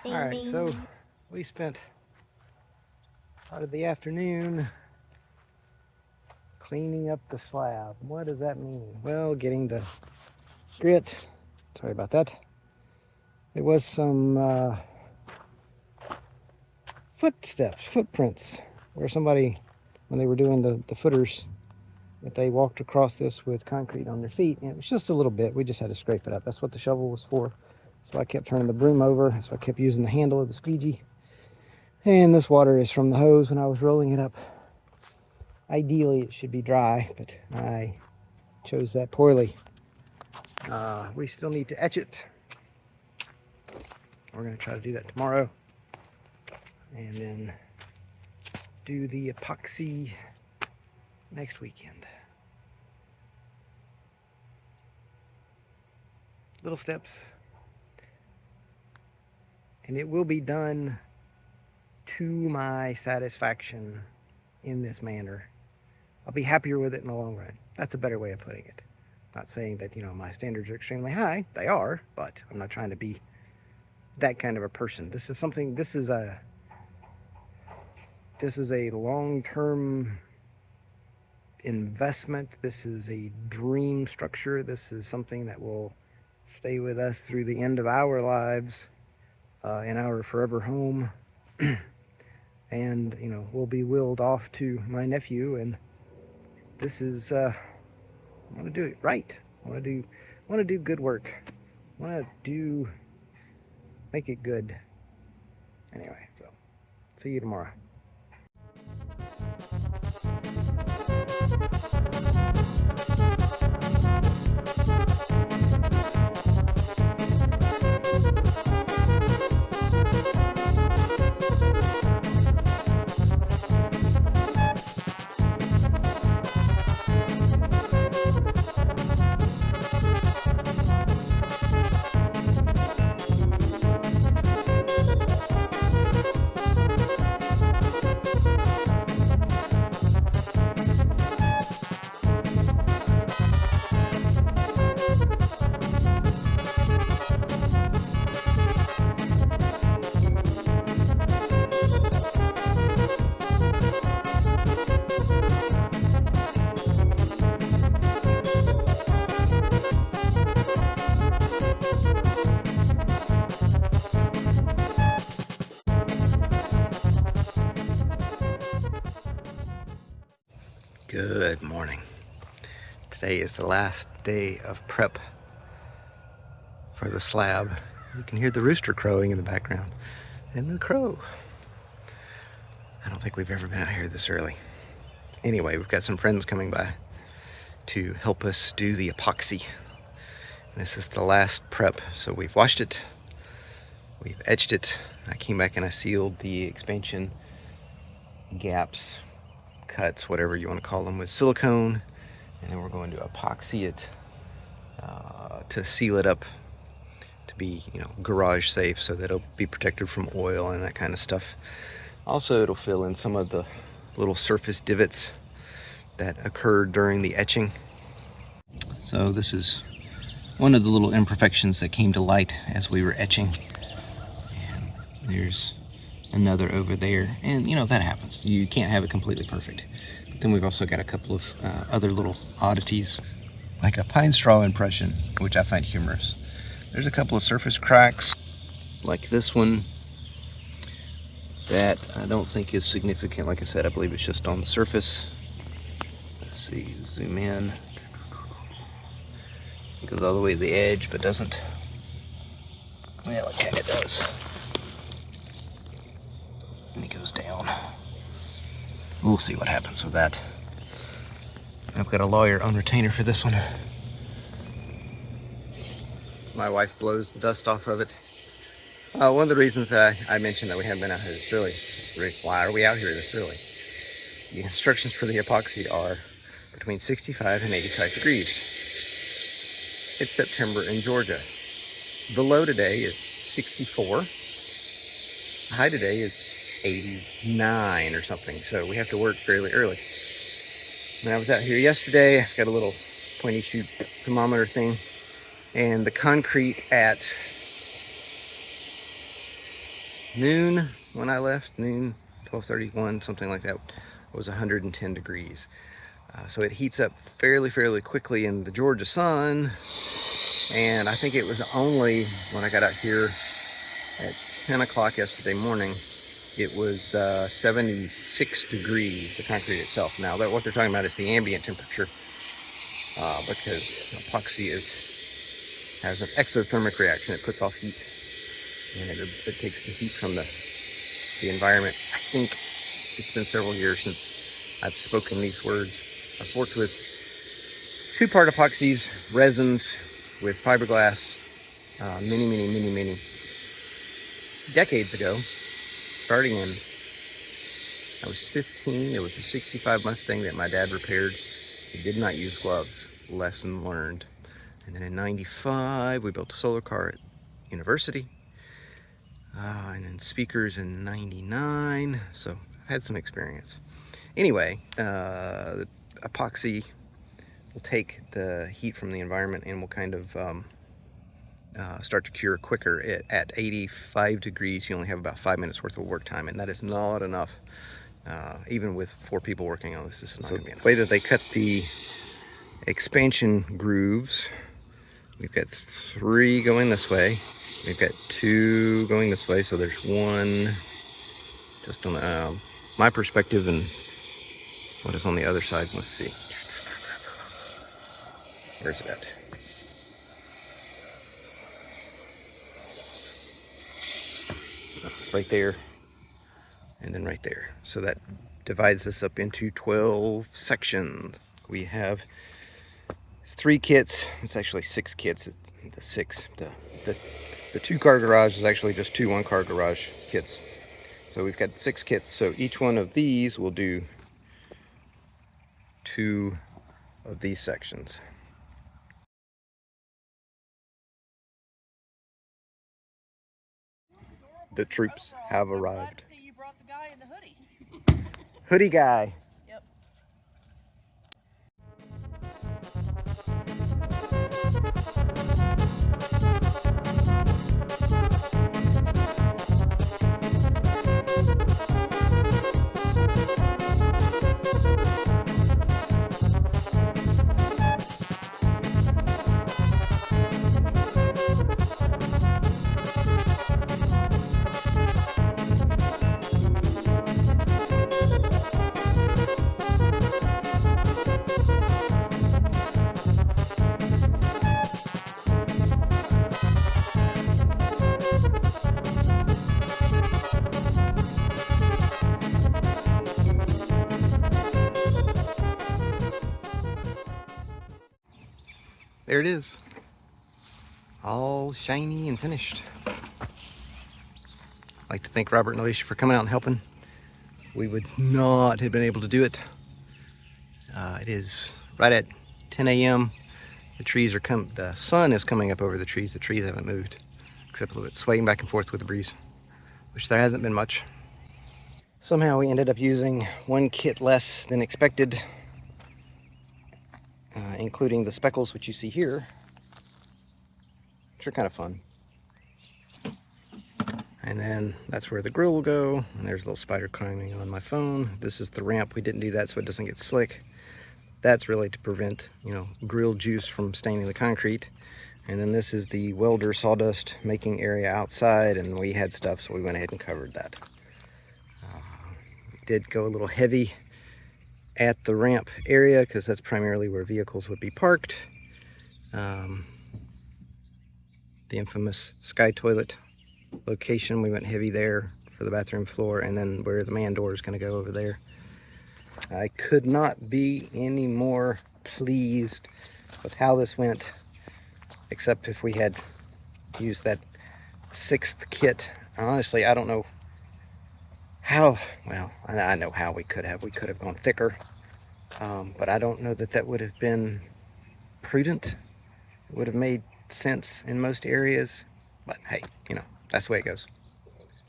All right, so we spent part of the afternoon cleaning up the slab. What does that mean? Well, getting the grit. Sorry about that. There was some footprints, where somebody, when they were doing the footers, that they walked across this with concrete on their feet, and it was just a little bit. We just had to scrape it up. That's what the shovel was for. That's why I kept turning the broom over. That's why I kept using the handle of the squeegee. And this water is from the hose when I was rolling it up. Ideally, it should be dry, but I chose that poorly. We still need to etch it. We're going to try to do that tomorrow. And then do the epoxy next weekend. Little steps. And it will be done to my satisfaction in this manner. I'll be happier with it in the long run. That's a better way of putting it. Not saying that, my standards are extremely high. They are, but I'm not trying to be that kind of a person. This is a long-term investment. This is a dream structure. This is something that will stay with us through the end of our lives, in our forever home. And, will be willed off to my nephew. And this is, I want to do it right. I want to do good work. I want to make it good. Anyway, so see you tomorrow. Good morning. Today is the last day of prep for the slab. You can hear the rooster crowing in the background. And the crow. I don't think we've ever been out here this early. Anyway, we've got some friends coming by to help us do the epoxy. This is the last prep. So we've washed it, we've etched it. I came back and I sealed the expansion gaps, cuts, whatever you want to call them, with silicone. And then we're going to epoxy it to seal it up to be, garage safe, so that it'll be protected from oil and that kind of stuff. Also, it'll fill in some of the little surface divots that occurred during the etching. So this is one of the little imperfections that came to light as we were etching. And there's another over there. And, that happens. You can't have it completely perfect. But then we've also got a couple of other little oddities, like a pine straw impression, which I find humorous. There's a couple of surface cracks, like this one, that I don't think is significant. Like I said, I believe it's just on the surface. Let's see, zoom in. It goes all the way to the edge, but doesn't. Well, it kind of does. And it goes down. We'll see what happens with that. I've got a lawyer on retainer for this one. My wife blows the dust off of it. One of the reasons that I mentioned that we haven't been out here this early, why are we out here this early? The instructions for the epoxy are between 65 and 85 degrees. It's September in Georgia. The low today is 64. The high today is 89 or something, so we have to work fairly early. When I was out here yesterday, I've got a little pointy shoot thermometer thing, and the concrete at noon when I left, noon, 12:31, something like that, it was 110 degrees. So it heats up fairly quickly in the Georgia sun. And I think it was only when I got out here at 10 o'clock yesterday morning, it was 76 degrees, the concrete itself. Now, what they're talking about is the ambient temperature, because epoxy has an exothermic reaction. It puts off heat, and it takes the heat from the environment. I think it's been several years since I've spoken these words. I've worked with two-part epoxies, resins, with fiberglass, many decades ago. Starting in, I was 15, it was a 65 Mustang that my dad repaired. He did not use gloves, lesson learned. And then in 95, we built a solar car at university. And then speakers in 99, so I've had some experience. Anyway, the epoxy will take the heat from the environment and will kind of start to cure quicker. At 85 degrees, you only have about 5 minutes worth of work time, and that is not enough. Even with 4 people working on this, is not going to be enough. The way that they cut the expansion grooves, we've got 3 going this way, we've got 2 going this way, so there's 1 just on my perspective, and what is on the other side. Let's see. Where's it at? Right there, and then right there. So that divides this up into 12 sections. We have 3 kits. It's actually 6 kits. The 2-car garage is actually just 2 1-car garage kits. So we've got 6 kits. So each one of these will do 2 of these sections. The troops have arrived. Glad to see you brought the guy in the hoodie. Hoodie guy. Yep. There it is. All shiny and finished. I'd like to thank Robert and Alicia for coming out and helping. We would not have been able to do it. It is right at 10 a.m. The sun is coming up over the trees. The trees haven't moved, except a little bit swaying back and forth with the breeze, which there hasn't been much. Somehow we ended up using 1 kit less than expected, including the speckles, which you see here, which are kind of fun. And then that's where the grill will go. And there's a little spider climbing on my phone. This is the ramp. We didn't do that so it doesn't get slick. That's really to prevent, grill juice from staining the concrete. And then this is the welder sawdust making area outside, and we had stuff, so we went ahead and covered that. We did go a little heavy at the ramp area because that's primarily where vehicles would be parked. The infamous sky toilet location, we went heavy there for the bathroom floor, and then where the man door is going to go over there. I could not be any more pleased with how this went, except if we had used that 6th kit. Honestly, I don't know how. Well, I know how we could have gone thicker, but I don't know that would have been prudent. It would have made sense in most areas, but hey, that's the way it goes.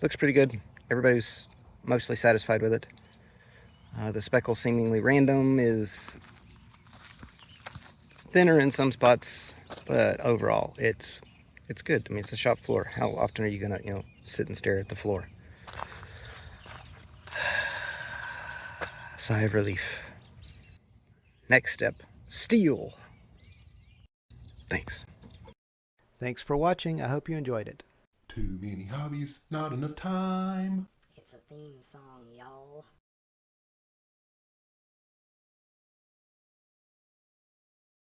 Looks pretty good. Everybody's mostly satisfied with it. The speckle, seemingly random, is thinner in some spots, but overall it's good. I mean, it's a shop floor. How often are you gonna sit and stare at the floor? Sigh of relief. Next step, steel. Thanks. Thanks for watching. I hope you enjoyed it. Too many hobbies, not enough time. It's a theme song, y'all.